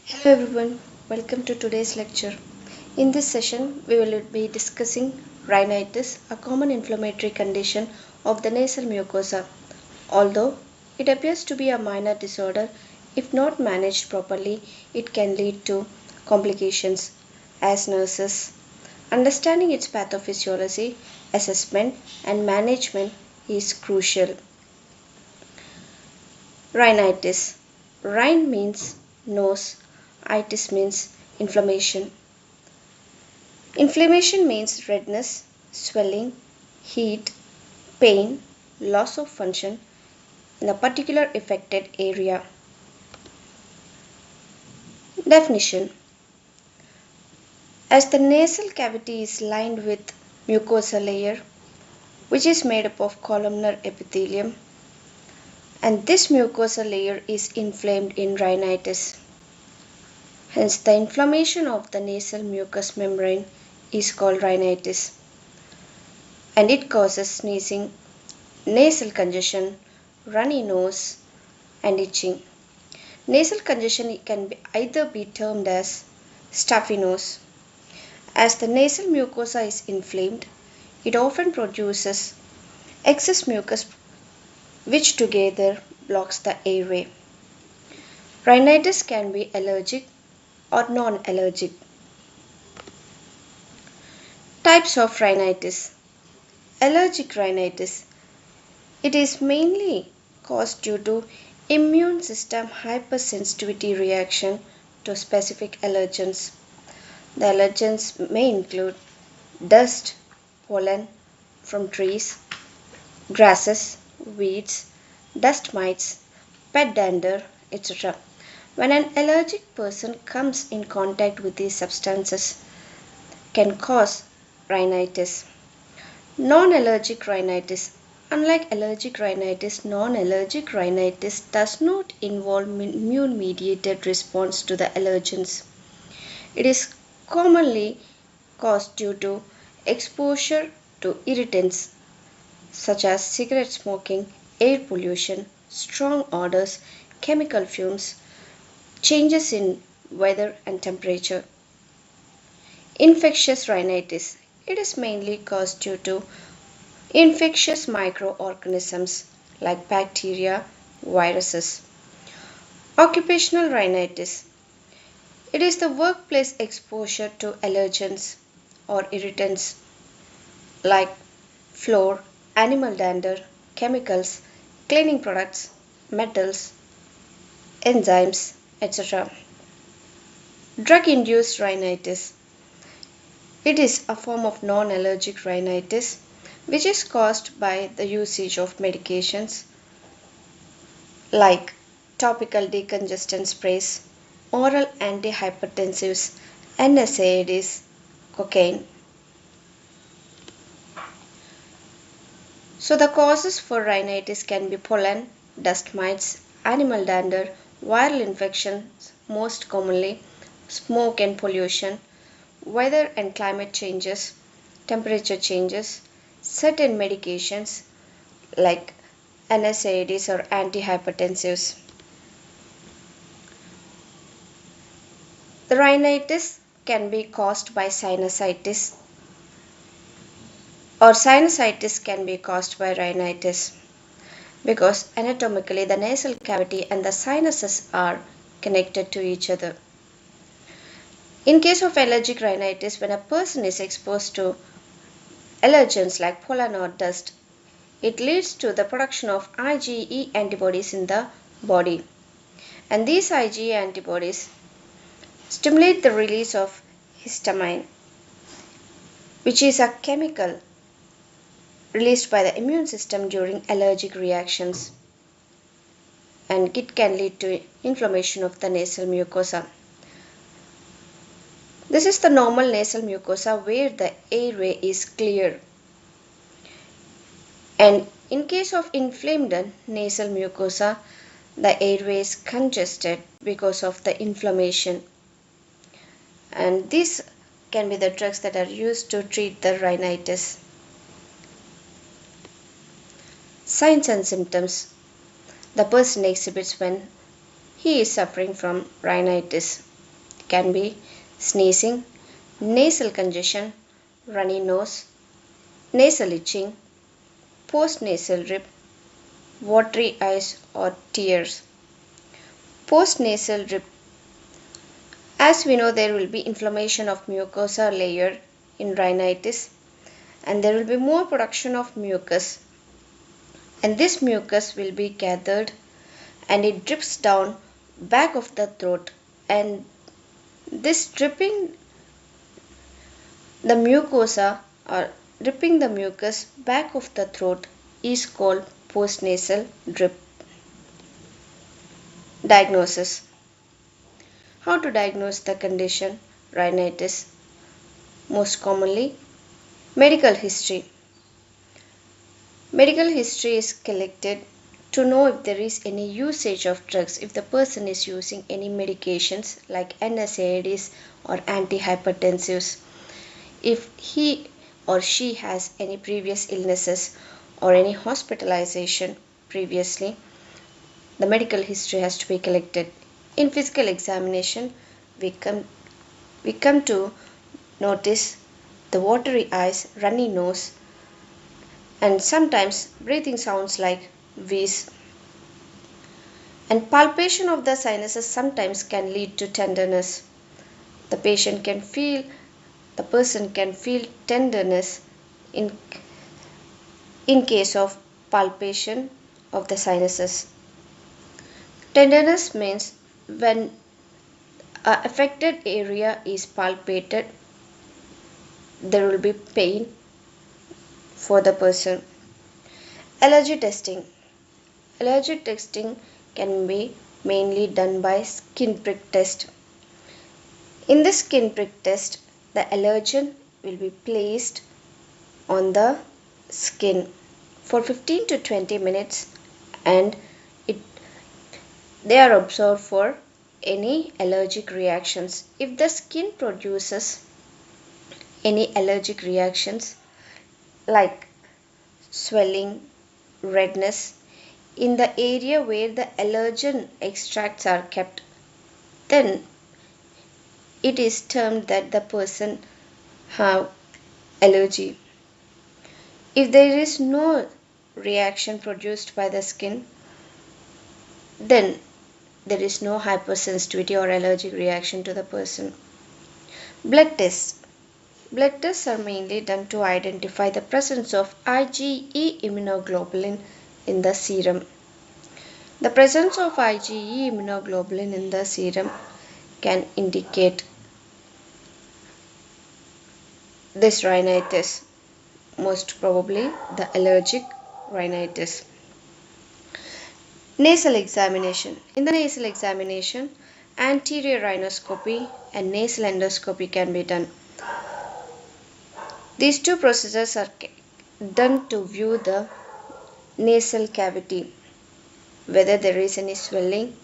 Hello everyone, welcome to today's lecture. In this session, we will be discussing rhinitis, a common inflammatory condition of the nasal mucosa. Although it appears to be a minor disorder, if not managed properly, it can lead to complications. As nurses, understanding its pathophysiology, assessment, and management is crucial. Rhinitis. Rhin means nose, itis means inflammation. Inflammation means redness, swelling, heat, pain, loss of function in a particular affected area. Definition. As the nasal cavity is lined with mucosal layer, which is made up of columnar epithelium, and this mucosal layer is inflamed in rhinitis. Hence, the inflammation of the nasal mucous membrane is called rhinitis, and it causes sneezing, nasal congestion, runny nose, and itching. Nasal congestion can either be termed as stuffy nose. As the nasal mucosa is inflamed, it often produces excess mucus which together blocks the airway. Rhinitis can be allergic or non-allergic. Types of rhinitis. Allergic rhinitis. It is mainly caused due to immune system hypersensitivity reaction to specific allergens. The allergens may include dust, pollen from trees, grasses, weeds, dust mites, pet dander, etc. When an allergic person comes in contact with these substances, can cause rhinitis. Non-allergic rhinitis. Unlike allergic rhinitis, non-allergic rhinitis does not involve immune-mediated response to the allergens. It is commonly caused due to exposure to irritants such as cigarette smoking, air pollution, strong odors, chemical fumes, changes in weather and temperature. Infectious rhinitis. It is mainly caused due to infectious microorganisms like bacteria, viruses. Occupational rhinitis. It is the workplace exposure to allergens or irritants like flour, animal dander, chemicals, cleaning products, metals, enzymes, etc. Drug induced rhinitis. It is a form of non allergic rhinitis which is caused by the usage of medications like topical decongestant sprays, oral antihypertensives, NSAIDs, cocaine. So, the causes for rhinitis can be pollen, dust mites, animal dander, viral infections, most commonly, smoke and pollution, weather and climate changes, temperature changes, certain medications like NSAIDs or antihypertensives. The rhinitis can be caused by sinusitis, or sinusitis can be caused by rhinitis because anatomically the nasal cavity and the sinuses are connected to each other. In case of allergic rhinitis, when a person is exposed to allergens like pollen or dust, it leads to the production of IgE antibodies in the body. And these IgE antibodies stimulate the release of histamine, which is a chemical released by the immune system during allergic reactions, and it can lead to inflammation of the nasal mucosa. This is the normal nasal mucosa where the airway is clear. And in case of inflamed nasal mucosa, the airway is congested because of the inflammation. And these can be the drugs that are used to treat the rhinitis. Signs and symptoms the person exhibits when he is suffering from rhinitis. can be sneezing, nasal congestion, runny nose, nasal itching, postnasal drip, watery eyes or tears. Postnasal drip. As we know, there will be inflammation of mucosa layer in rhinitis, and there will be more production of mucus, and this mucus will be gathered and it drips down back of the throat, and this dripping the mucosa or dripping the mucus back of the throat is called postnasal drip. Diagnosis. How to diagnose the condition rhinitis? Most commonly, medical history. Medical history is collected to know if there is any usage of drugs, if the person is using any medications like NSAIDs or antihypertensives, if he or she has any previous illnesses or any hospitalization previously. The medical history has to be collected. In physical examination, we come to notice the watery eyes, runny nose, and sometimes breathing sounds like wheeze. And palpation of the sinuses sometimes can lead to tenderness. The person can feel tenderness in case of palpation of the sinuses. Tenderness means when a affected area is palpated, there will be pain for the person. Allergy testing. Allergy testing can be mainly done by skin prick test. In this skin prick test, the allergen will be placed on the skin for 15 to 20 minutes, and they are observed for any allergic reactions. If the skin produces any allergic reactions like swelling, redness in the area where the allergen extracts are kept, then it is termed that the person have allergy. If there is no reaction produced by the skin, then there is no hypersensitivity or allergic reaction to the person. Blood tests. Blood tests are mainly done to identify the presence of IgE immunoglobulin in the serum. The presence of IgE immunoglobulin in the serum can indicate this rhinitis, most probably the allergic rhinitis. Nasal examination. In the nasal examination, anterior rhinoscopy and nasal endoscopy can be done. These two procedures are done to view the nasal cavity, whether there is any swelling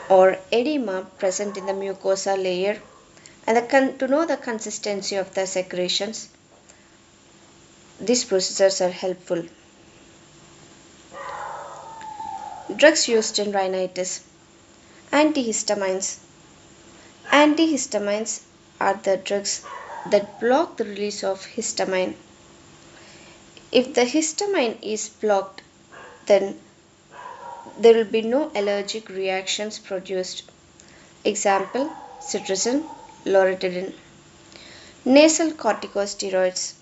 or edema present in the mucosa layer, and to know the consistency of the secretions. These procedures are helpful. Drugs used in rhinitis. Antihistamines. Antihistamines are the drugs that block the release of histamine. If the histamine is blocked, then there will be no allergic reactions produced. Example, cetirizine, loratadine. Nasal corticosteroids.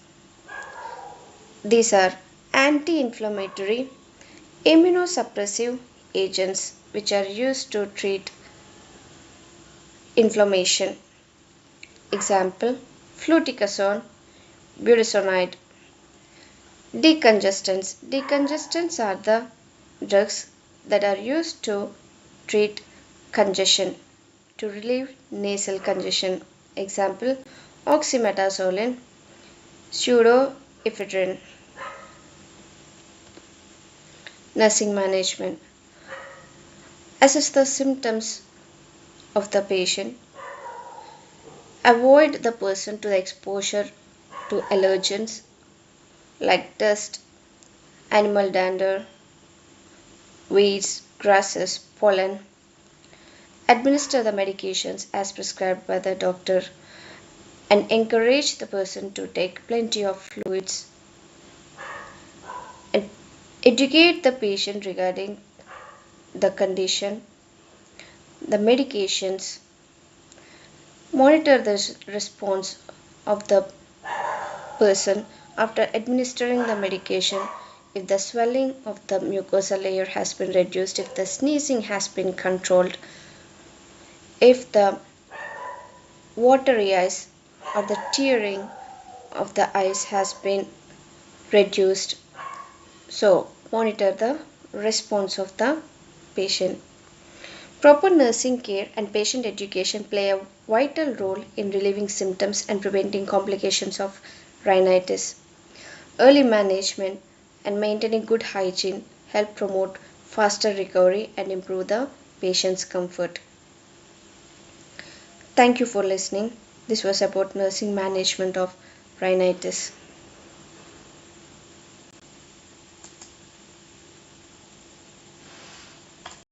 These are anti-inflammatory, immunosuppressive agents which are used to treat inflammation. Example, fluticasone, budesonide. Decongestants. Decongestants are the drugs that are used to treat congestion, to relieve nasal congestion. Example, oxymetazoline, pseudoephedrine. Nursing management. Assess the symptoms of the patient. Avoid the person to the exposure to allergens like dust, animal dander, weeds, grasses, pollen. administer the medications as prescribed by the doctor, and encourage the person to take plenty of fluids, and educate the patient regarding the condition, the medications, monitor the response of the person after administering the medication. If the swelling of the mucosal layer has been reduced, if the sneezing has been controlled, if the watery eyes or the tearing of the eyes has been reduced. So, monitor the response of the patient. Proper nursing care and patient education play a vital role in relieving symptoms and preventing complications of rhinitis. Early management and maintaining good hygiene help promote faster recovery and improve the patient's comfort. Thank you for listening. This was about nursing management of rhinitis.